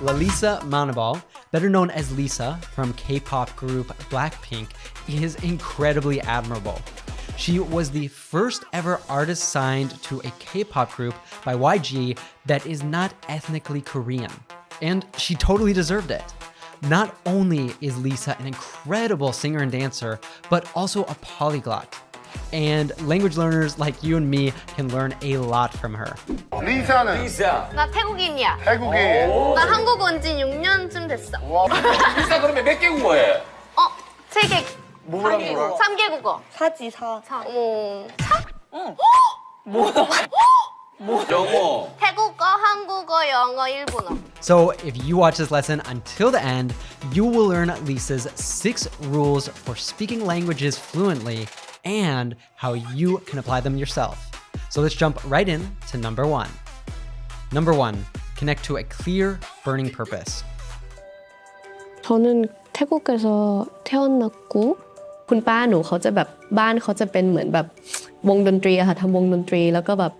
Lalisa Manabal, better known as Lisa from K-pop group Blackpink, is incredibly admirable. She was the first ever artist signed to a K-pop group by YG that is not ethnically Korean. And she totally deserved it. Not only is Lisa an incredible singer and dancer, but also a polyglot. And language learners like you and me can learn a lot from her. 리사는? 리사. 나 태국인이야. 태국인. 나 한국 온 지 6년쯤 됐어. 리사 그러면 몇 개 국어해? 3개. 뭐랑 뭐랑? 3개 국어. 사지 사. 어머. 영어. 태국어, 한국어, 영어, 일본어. So if you watch this lesson until the end, you will learn Lisa's 6 rules for speaking languages fluently and how you can apply them yourself. So let's jump right in to number 1. Number 1, connect to a clear, burning purpose. 저는 태국에서 태어났고 คุณป้าหนูเขาจะแบบบ้านเขาจะเป็นเหมือนแบบวงดนตรีอะค่ะทำวงดนตรีแล้วก็แบบ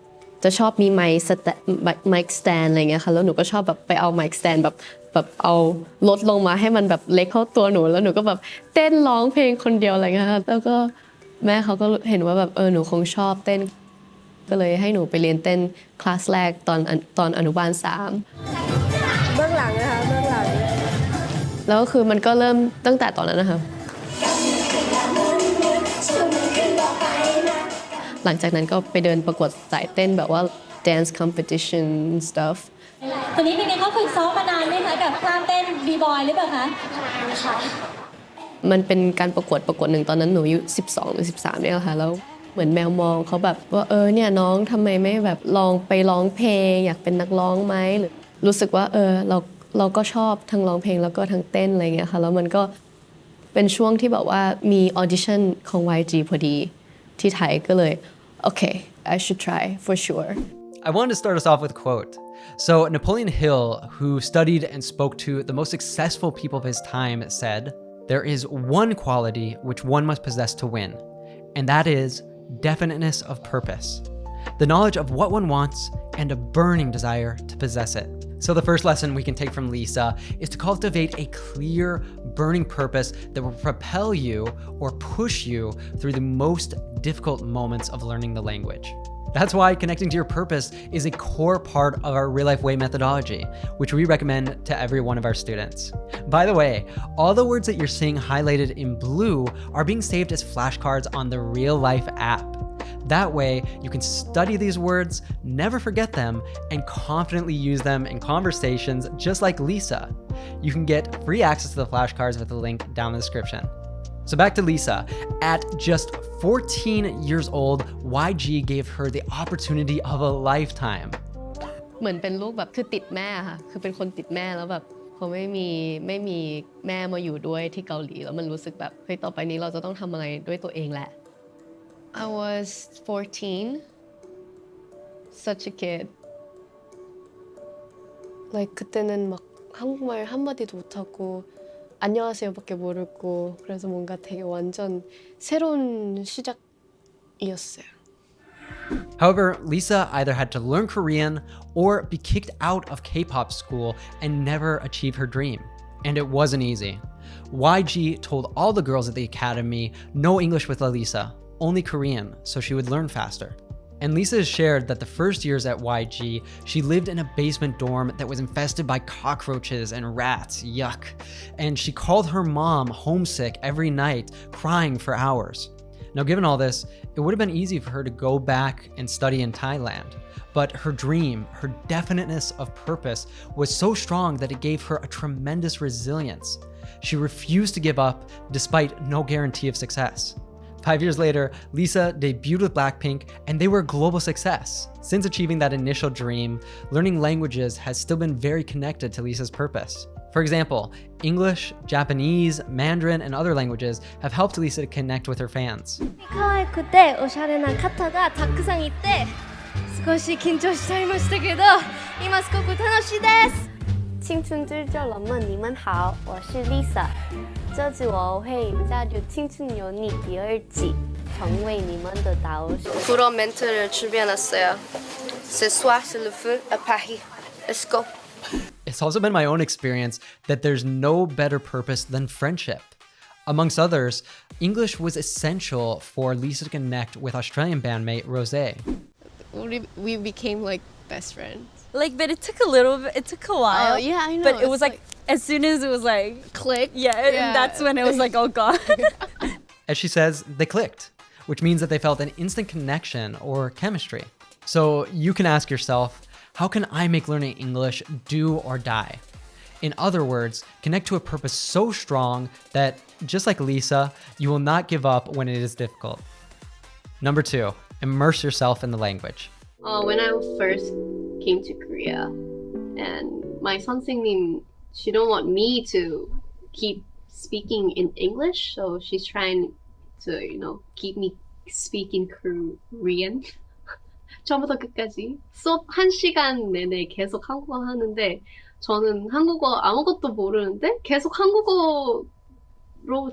จะชอบมีไมค์สแตนอะไรเงี้ยค่ะแล้วหนูก็ชอบแบบไปเอาไมค์สแตนแบบเอาลดลงมาให้มันแบบเล็กเข้าตัวหนูแล้วหนูก็แบบเต้นร้องเพลงคนเดียวอะไรเงี้ยค่ะแล้วก็แม่เขาก็เห็นว่าแบบหนูคงชอบเต้นก็เลยให้หนูไปเรียนเต้นคลาสแรกตอนอนุบาล3เบื้องหลังนะคะเบื้องหลังแล้วคือมันก็เริ่มตั้งแต่ตอนนั้นนะคะหลังจากนั้นก็ไปเดินประกวดสายเต้นแบบว่า dance competition stuff ตอนนี้เป็นไงเขาฝึกซ้อมมานานไหมคะกับท่าเต้นบีบอยหรือเปล่าคะมันเป็นการประกวดหนึ่งตอนนั้นหนูอายุ12หรือ13เนี่ยค่ะแล้วเหมือนแมวมองเขาแบบว่าเนี่ยน้องทำไมไม่แบบลองไปร้องเพลงอยากเป็นนักร้องไหมหรือรู้สึกว่าเราก็ชอบทั้งร้องเพลงแล้วก็ทั้งเต้นอะไรเงี้ยค่ะแล้วมันก็เป็นช่วงที่แบบว่ามีออดิชั่นของ YG พอดีที่ไทยก็เลยokay, I should try for sure. I wanted to start us off with a quote. So Napoleon Hill, who studied and spoke to the most successful people of his time, said, "There is one quality which one must possess to win, and that is definiteness of purpose, the knowledge of what one wants and a burning desire to possess it." So the first lesson we can take from Lisa is to cultivate a clear, burning purpose that will propel you or push you through the most difficult moments of learning the language. That's why connecting to your purpose is a core part of our Real Life Way methodology, which we recommend to every one of our students. By the way, all the words that you're seeing highlighted in blue are being saved as flashcards on the Real Life app. That way, you can study these words, never forget them, and confidently use them in conversations just like Lisa. You can get free access to the flashcards with the link down in the description. So back to Lisa. At just 14 years old, YG gave her the opportunity of a lifetime. เหมือนเป็นลูกแบบคือติดแม่ค่ะคือเป็นคนติดแม่แล้วแบบพอไม่มีแม่มาอยู่ด้วยที่เกาหลีแล้วมันรู้สึกแบบเฮ้ยต่อไปนี้เราจะต้องทำอะไรด้วยตัวเองแหละ I was 14 such a kid like 그때는 막 한국말 한마디도 못하고 안녕하세요밖에 모르고 그래서 뭔가 되게 완전 새로운 시작이었어요. However, Lisa either had to learn Korean or be kicked out of K-pop school and never achieve her dream. And it wasn't easy. YG told all the girls at the academy no English with Lisa, only Korean, so she would learn faster. And Lisa has shared that the first years at YG, she lived in a basement dorm that was infested by cockroaches and rats, yuck. And she called her mom homesick every night, crying for hours. Now, given all this, it would have been easy for her to go back and study in Thailand. But her dream, her definiteness of purpose was so strong that it gave her a tremendous resilience. She refused to give up despite no guarantee of success. 5 years later, Lisa debuted with Blackpink and they were a global success. Since achieving that initial dream, learning languages has still been very connected to Lisa's purpose. For example, English, Japanese, Mandarin, and other languages have helped Lisa to connect with her fans. 可愛くておしゃれな方がたくさんいて少し緊張しちゃいましたけど今すごく楽しいです青春制作人们你们好我是 Lisa 这次我会加入青春有你第二季成为你们的导师 그런 멘트를 준비해놨어요 Ce soir c'est le feu à Paris Let's go It's also been my own experience that there's no better purpose than friendship. Amongst others, English was essential for Lisa to connect with Australian bandmate Rosé. We became like best friends. Like, but it took a while. Oh, yeah, I know. But it It's was like, as soon as it was like, click. yeah, and that's when it was like, oh God. As she says, they clicked, which means that they felt an instant connection or chemistry. So you can ask yourself, how can I make learning English do or die? In other words, connect to a purpose so strong that, just like Lisa, you will not give up when it is difficult. Number 2, immerse yourself in the language. When I first came to Korea, and my 선생님, she don't want me to keep speaking in English, so she's trying to, keep me speaking Korean. 처음부터 끝까지 수업 1시간 내내 계속 한국어 하는데 저는 한국어 아무것도 모르는데 계속 한국어로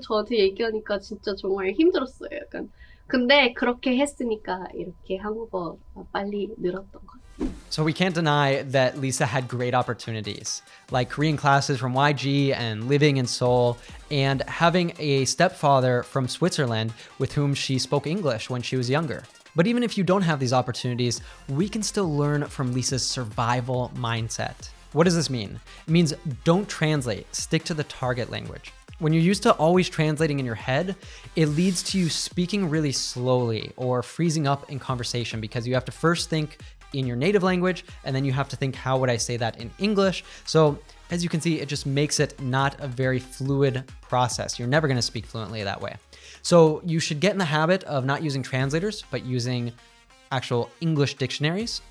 저한테 얘기하니까 진짜 정말 힘들었어요. 약간. 근데 그렇게 했으니까 이렇게 한국어 빨리 늘었던 것 같아요. So we can't deny that Lisa had great opportunities, like Korean classes from YG and living in Seoul, and having a stepfather from Switzerland with whom she spoke English when she was younger. But even if you don't have these opportunities, we can still learn from Lisa's survival mindset. What does this mean? It means don't translate, stick to the target language. When you're used to always translating in your head, it leads to you speaking really slowly or freezing up in conversation because you have to first think in your native language and then you have to think, how would I say that in English? So as you can see, it just makes it not a very fluid process. You're never going to speak fluently that way. So you should get in the habit of not using translators, but using actual English dictionaries.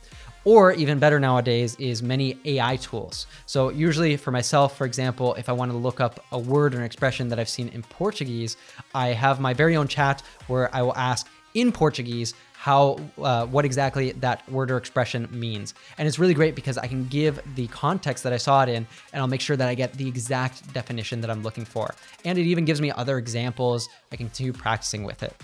Or even better nowadays is many AI tools. So usually for myself, for example, if I want to look up a word or an expression that I've seen in Portuguese, I have my very own chat where I will ask in Portuguese what exactly that word or expression means. And it's really great because I can give the context that I saw it in, and I'll make sure that I get the exact definition that I'm looking for. And it even gives me other examples. I can continue practicing with it.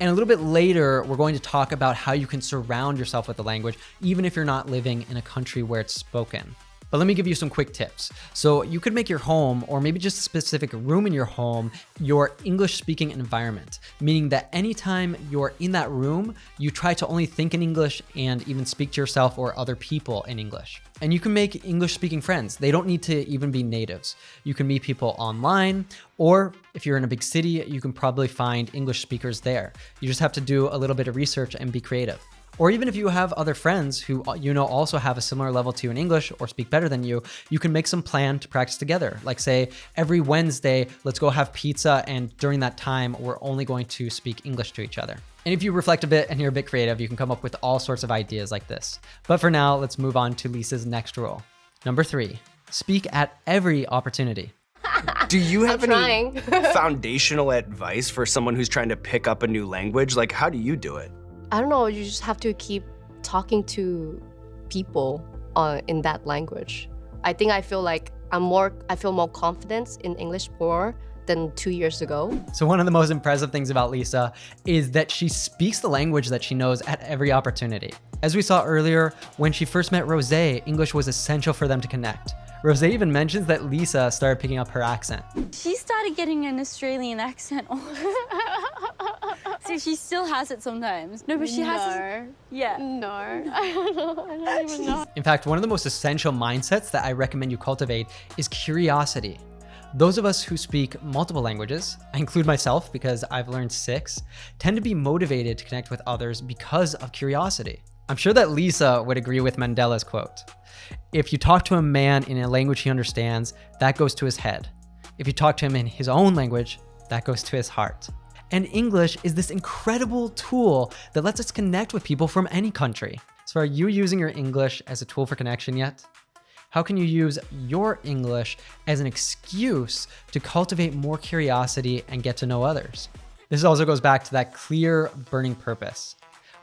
And a little bit later, we're going to talk about how you can surround yourself with the language, even if you're not living in a country where it's spoken. But let me give you some quick tips. So you could make your home, or maybe just a specific room in your home, your English speaking environment, meaning that anytime you're in that room, you try to only think in English and even speak to yourself or other people in English. And you can make English speaking friends. They don't need to even be natives. You can meet people online, or if you're in a big city, you can probably find English speakers there. You just have to do a little bit of research and be creative. Or even if you have other friends who also have a similar level to you in English or speak better than you, you can make some plan to practice together. Like say, every Wednesday, let's go have pizza, and during that time, we're only going to speak English to each other. And if you reflect a bit and you're a bit creative, you can come up with all sorts of ideas like this. But for now, let's move on to Lisa's next rule. Number 3, speak at every opportunity. Do you have any foundational advice for someone who's trying to pick up a new language? Like, how do you do it? I don't know, you just have to keep talking to people in that language. I think I feel more confidence in English more than 2 years ago. So one of the most impressive things about Lisa is that she speaks the language that she knows at every opportunity. As we saw earlier, when she first met Rosé, English was essential for them to connect. Rosé even mentions that Lisa started picking up her accent. She started getting an Australian accent. So she still has it sometimes. No, but she has it. Yeah. No, I don't even know. In fact, one of the most essential mindsets that I recommend you cultivate is curiosity. Those of us who speak multiple languages, I include myself because I've learned 6, tend to be motivated to connect with others because of curiosity. I'm sure that Lisa would agree with Mandela's quote. If you talk to a man in a language he understands, that goes to his head. If you talk to him in his own language, that goes to his heart. And English is this incredible tool that lets us connect with people from any country. So are you using your English as a tool for connection yet? How can you use your English as an excuse to cultivate more curiosity and get to know others? This also goes back to that clear, burning purpose.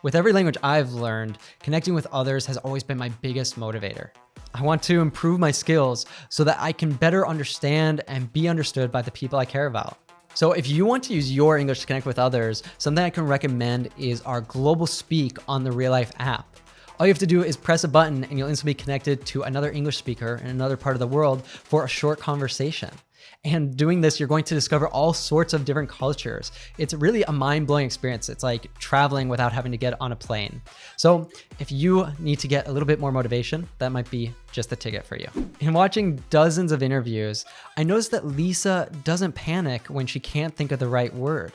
With every language I've learned, connecting with others has always been my biggest motivator. I want to improve my skills so that I can better understand and be understood by the people I care about. So if you want to use your English to connect with others, something I can recommend is our Global Speak on the Real Life app. All you have to do is press a button and you'll instantly be connected to another English speaker in another part of the world for a short conversation. And doing this, you're going to discover all sorts of different cultures. It's really a mind-blowing experience. It's like traveling without having to get on a plane. So if you need to get a little bit more motivation, that might be just the ticket for you. In watching dozens of interviews, I noticed that Lisa doesn't panic when she can't think of the right word.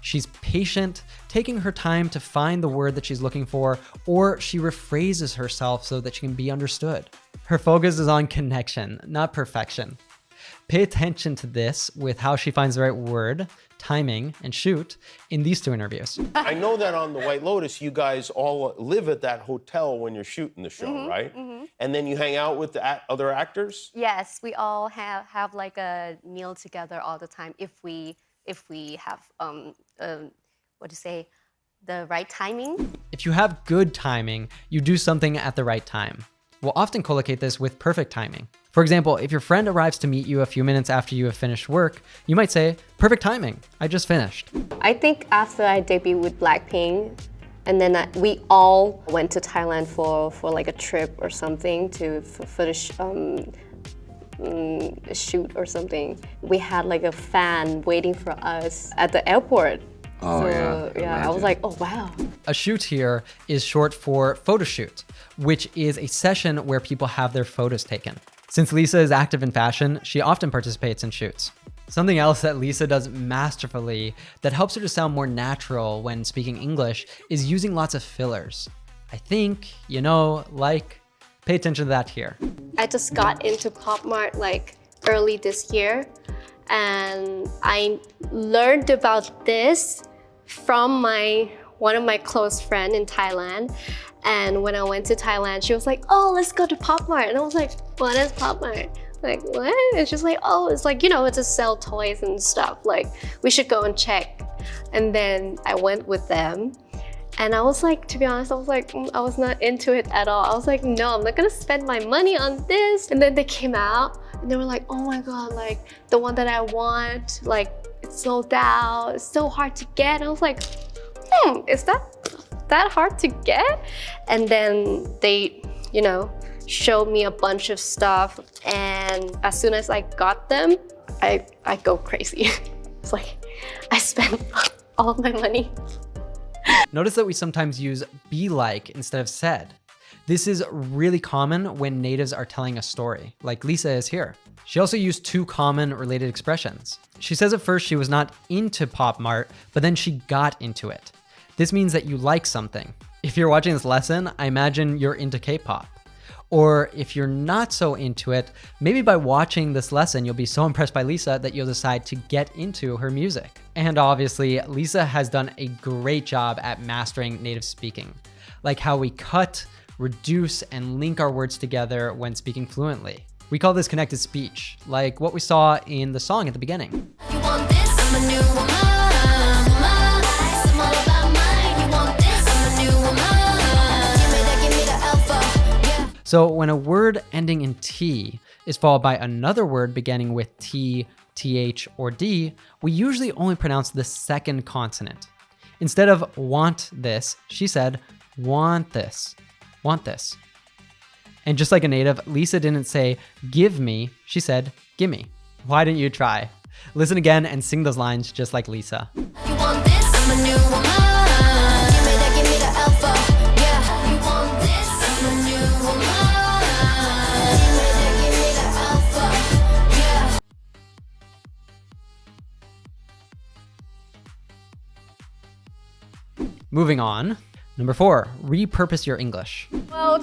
She's patient, taking her time to find the word that she's looking for, or she rephrases herself so that she can be understood. Her focus is on connection, not perfection. Pay attention to this with how she finds the right word, timing, and shoot in these two interviews. I know that on The White Lotus, you guys all live at that hotel when you're shooting the show, right? And then you hang out with the other actors? Yes, we all have like a meal together all the time if we have the right timing. If you have good timing, you do something at the right time. We'll often collocate this with perfect timing. For example, if your friend arrives to meet you a few minutes after you have finished work, you might say, perfect timing, I just finished. I think after I debuted with Blackpink, and then we all went to Thailand for like a trip or something for the shoot or something. We had like a fan waiting for us at the airport. Oh, I was like, oh wow. A shoot here is short for photo shoot, which is a session where people have their photos taken. Since Lisa is active in fashion, she often participates in shoots. Something else that Lisa does masterfully that helps her to sound more natural when speaking English is using lots of fillers. I think, pay attention to that here. I just got into Pop Mart like early this year, and I learned about this from one of my close friends in Thailand. And when I went to Thailand, she was like, oh, let's go to Pop Mart. And I was like, what is Pop Mart? Like, what? And she's like, oh, it's like, it's a sell toys and stuff. Like, we should go and check. And then I went with them. And I was like, to be honest, I was not into it at all. I was like, no, I'm not gonna spend my money on this. And then they came out and they were like, oh my God, like the one that I want, like it's sold out, it's so hard to get. And I was like, is that hard to get? And then they, showed me a bunch of stuff. And as soon as I got them, I go crazy. It's like, I spent all of my money. Notice that we sometimes use be like instead of said. This is really common when natives are telling a story, like Lisa is here. She also used two common related expressions. She says at first she was not into Pop Mart, but then she got into it. This means that you like something. If you're watching this lesson, I imagine you're into K-pop. Or if you're not so into it, maybe by watching this lesson, you'll be so impressed by Lisa that you'll decide to get into her music. And obviously, Lisa has done a great job at mastering native speaking, like how we cut, reduce, and link our words together when speaking fluently. We call this connected speech, like what we saw in the song at the beginning. You want this? I'm a new woman. I'm all about mine. You want this? I'm a new woman. Give me the alpha. Yeah. So when a word ending in T is followed by another word beginning with T, TH, or D, we usually only pronounce the second consonant. Instead of want this, she said, want this, want this. And just like a native, Lisa didn't say, give me, she said, gimme. Why didn't you try? Listen again and sing those lines just like Lisa. You want this? I'm a new woman. Give me the alpha. Yeah. You want this? I'm a new woman. Give me the alpha. Yeah. Moving on. Number 4, repurpose your English.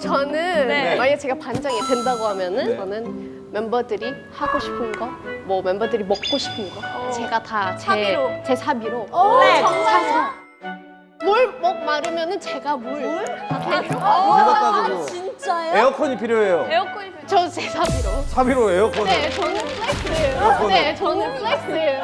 저는 만약에 제가 반장이 된다고 하면은 저는 멤버들이 하고 싶은 거, 뭐 멤버들이 먹고 싶은 거 제가 다 제 사비로 사서 뭘 마르면은 제가 물 아, 진짜요? 에어컨이 필요해요. 에어컨이 저 제 사비로. 사비로 에어컨을. 네, 저는 플렉스예요. 네, 저는 플렉스예요.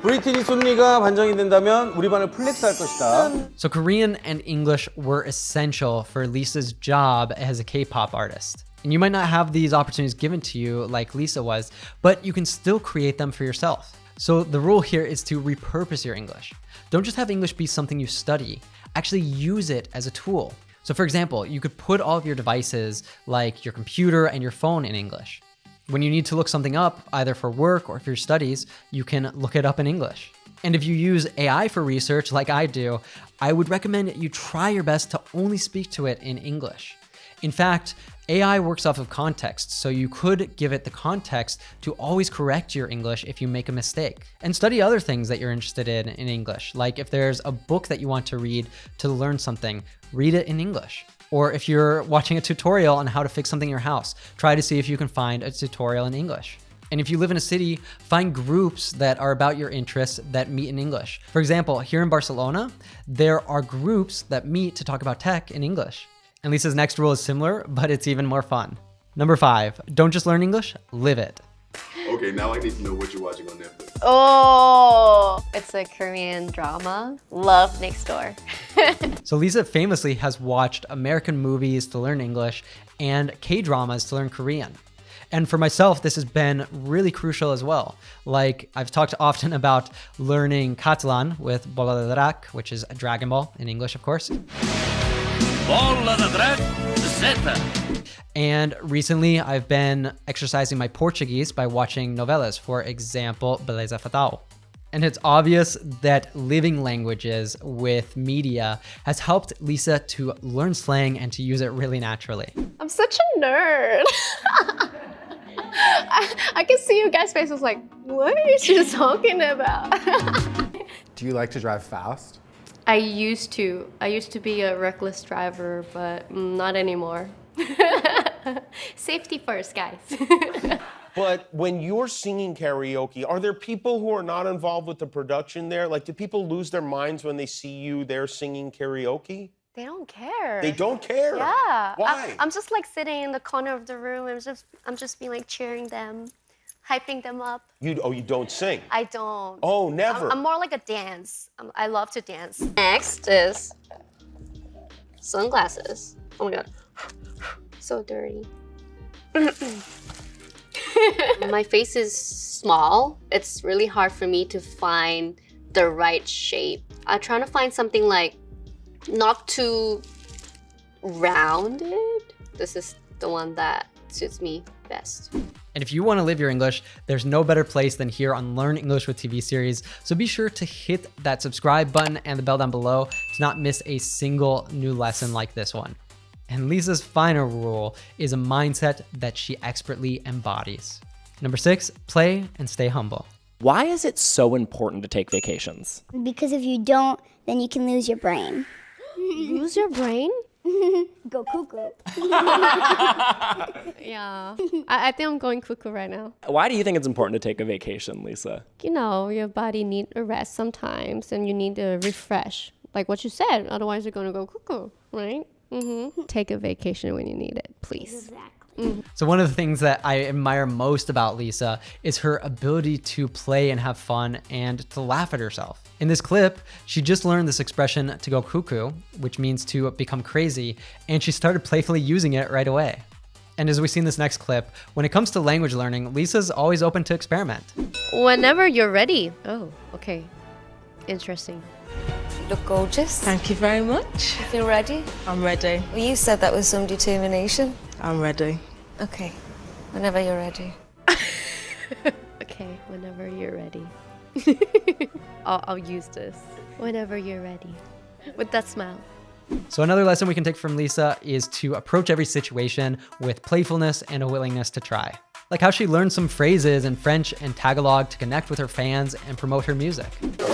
브리티니 솜니가 반장이 된다면 우리 반을 플렉스 할 것이다. So Korean and English were essential for Lisa's job as a K-pop artist. And you might not have these opportunities given to you like Lisa was, but you can still create them for yourself. So the rule here is to repurpose your English. Don't just have English be something you study. actually use it as a tool. So for example, you could put all of your devices like your computer and your phone in English. When you need to look something up, either for work or for your studies, you can look it up in English. And if you use AI for research like I do, I would recommend you try your best to only speak to it in English. In fact, AI works off of context, so you could give it the context to always correct your English if you make a mistake. And study other things that you're interested in English, like if there's a book that you want to read to learn something, read it in English. Or if you're watching a tutorial on how to fix something in your house, try to see if you can find a tutorial in English. And if you live in a city, find groups that are about your interests that meet in English. For example, here in Barcelona, there are groups that meet to talk about tech in English. And Lisa's next rule is similar, but it's even more fun. Number 5, don't just learn English, live it. Okay, now I need to know what you're watching on Netflix. Oh, it's a Korean drama. Love Next Door. So Lisa famously has watched American movies to learn English and K-dramas to learn Korean. And for myself, this has been really crucial as well. Like I've talked often about learning Catalan with Bola de Drac, which is Dragon Ball in English, of course. Bola de Drac, Zeta. And recently I've been exercising my Portuguese by watching novelas, for example, Beleza Fatal. And it's obvious that living languages with media has helped Lisa to learn slang and to use it really naturally. I'm such a nerd. I can see you guys' faces like, what are you talking about? Do you like to drive fast? I used to be a reckless driver, but not anymore. Safety first, guys. But when you're singing karaoke, are there people who are not involved with the production there? Like, do people lose their minds when they see you there singing karaoke? They don't care. They don't care? Yeah. Why? I'm just like sitting in the corner of the room and I'm just being like cheering them, hyping them up. You don't sing? I don't. Oh, never? I'm more like a dance. I love to dance. Next is sunglasses. Oh my God. So dirty. My face is small. It's really hard for me to find the right shape. I'm trying to find something like not too rounded. This is the one that suits me best. And if you want to live your English, there's no better place than here on Learn English with TV series. So be sure to hit that subscribe button and the bell down below to not miss a single new lesson like this one. And Lisa's final rule is a mindset that she expertly embodies. Number 6, play and stay humble. Why is it so important to take vacations? Because if you don't, then you can lose your brain. Lose your brain? Go cuckoo. Yeah. I think I'm going cuckoo right now. Why do you think it's important to take a vacation, Lisa? You know, your body needs a rest sometimes and you need to refresh. Like what you said, otherwise you're going to go cuckoo, right? Take a vacation when you need it, please. Exactly. So one of the things that I admire most about Lisa is her ability to play and have fun and to laugh at herself. In this clip, she just learned this expression to go cuckoo, which means to become crazy, and she started playfully using it right away. And as we see in this next clip, when it comes to language learning, Lisa's always open to experiment. Whenever you're ready. Oh, okay. Interesting. You look gorgeous. Thank you very much. You feel ready? I'm ready. Well, you said that with some determination. I'm ready. Okay, whenever you're ready. Okay, whenever you're ready. I'll use this. Whenever you're ready. With that smile. So another lesson we can take from Lisa is to approach every situation with playfulness and a willingness to try. Like how she learned some phrases in French and Tagalog to connect with her fans and promote her music.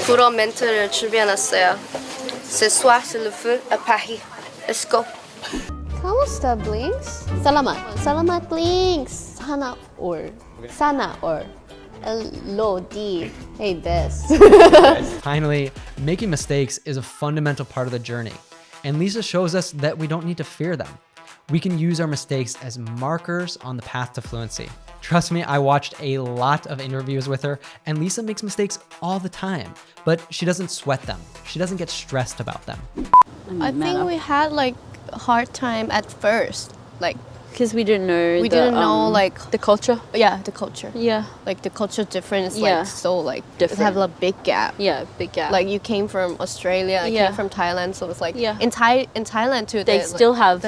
불어 멘트를 준비해놨어요. Ce soir c'est le feu à Paris. Let's go. Kamusta, Blinks? Salamat. Salamat, Blinks. Sana or. Sana or. Lodi. Hey, this. Finally, making mistakes is a fundamental part of the journey. And Lisa shows us that we don't need to fear them. We can use our mistakes as markers on the path to fluency. Trust me, I watched a lot of interviews with her, and Lisa makes mistakes all the time, but she doesn't sweat them. She doesn't get stressed about them. I think we had like a hard time at first. Like Because we didn't know. We didn't know like the culture. Yeah, the culture. Yeah. Like the culture difference, Yeah. like so like Different. have a big gap. Yeah, big gap. Like you came from Australia, I Yeah. came from Thailand, so it's like Yeah. in Thailand too. they still have.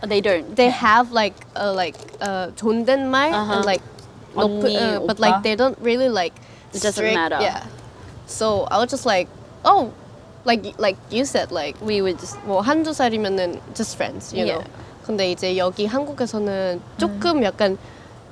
They don't. They have like 존댓말 and like 언니, but 오빠. like they don't really like. It doesn't strict- matter. Yeah. So I was just like, oh, like you said, like we would just 뭐 한두 살이면은 just friends, you know. Yeah. 근데 이제 여기 한국에서는 조금 약간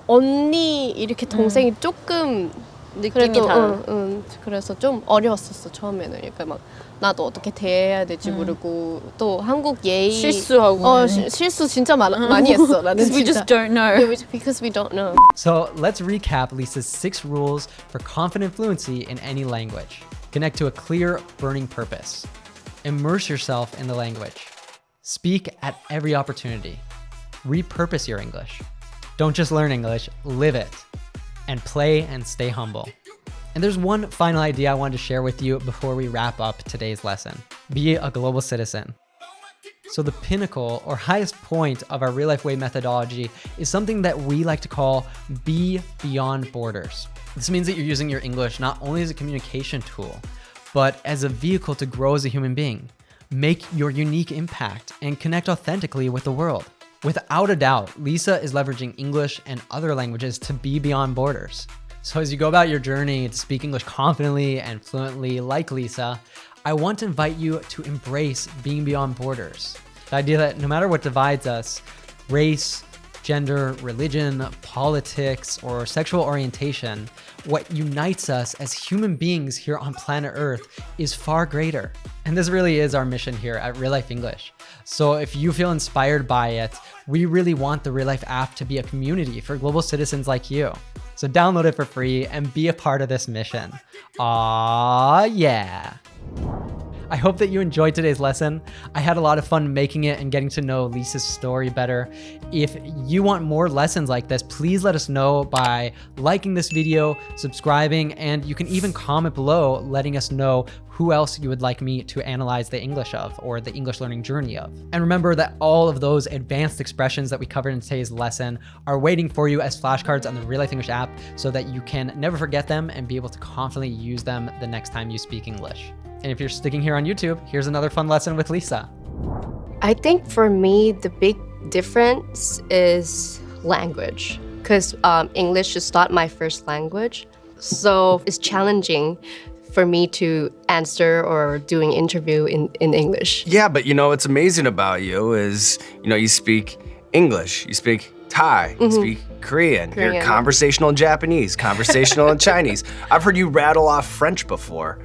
언니 이렇게 동생이 조금 느낌이 다른. 그래서 좀 어려웠었어 처음에는. 그러니까 막 나도 어떻게 대해야 될지 모르고 또 한국 예의 실수하고. 실수 진짜 많이 했어. 나는 Because we 진짜. just don't know. Because we don't know. So let's recap Lisa's 6 rules for confident fluency in any language. Connect to a clear, burning purpose. Immerse yourself in the language. Speak at every opportunity. Repurpose your English. Don't just learn English, live it. And play and stay humble. And there's one final idea I wanted to share with you before we wrap up today's lesson. Be a global citizen. So the pinnacle or highest point of our real life way methodology is something that we like to call be beyond borders. This means that you're using your English not only as a communication tool, but as a vehicle to grow as a human being, make your unique impact, and connect authentically with the world. Without a doubt, Lisa is leveraging English and other languages to be beyond borders. So as you go about your journey to speak English confidently and fluently like Lisa, I want to invite you to embrace being beyond borders. The idea that no matter what divides us, race, gender, religion, politics, or sexual orientation, what unites us as human beings here on planet Earth is far greater. And this really is our mission here at Real Life English. So if you feel inspired by it, we really want the Real Life app to be a community for global citizens like you. So download it for free and be a part of this mission. Aw, yeah. I hope that you enjoyed today's lesson. I had a lot of fun making it and getting to know Lisa's story better. If you want more lessons like this, please let us know by liking this video, subscribing, and you can even comment below letting us know who else you would like me to analyze the English of or the English learning journey of. And remember that all of those advanced expressions that we covered in today's lesson are waiting for you as flashcards on the Real Life English app so that you can never forget them and be able to confidently use them the next time you speak English. And if you're sticking here on YouTube, here's another fun lesson with Lisa. I think for me, the big difference is language, because English is not my first language. So it's challenging for me to answer or doing interview in English. Yeah, but you know what's amazing about you is, you know, you speak English, you speak Thai, you speak Korean, you're conversational in Japanese, conversational in Chinese. I've heard you rattle off French before.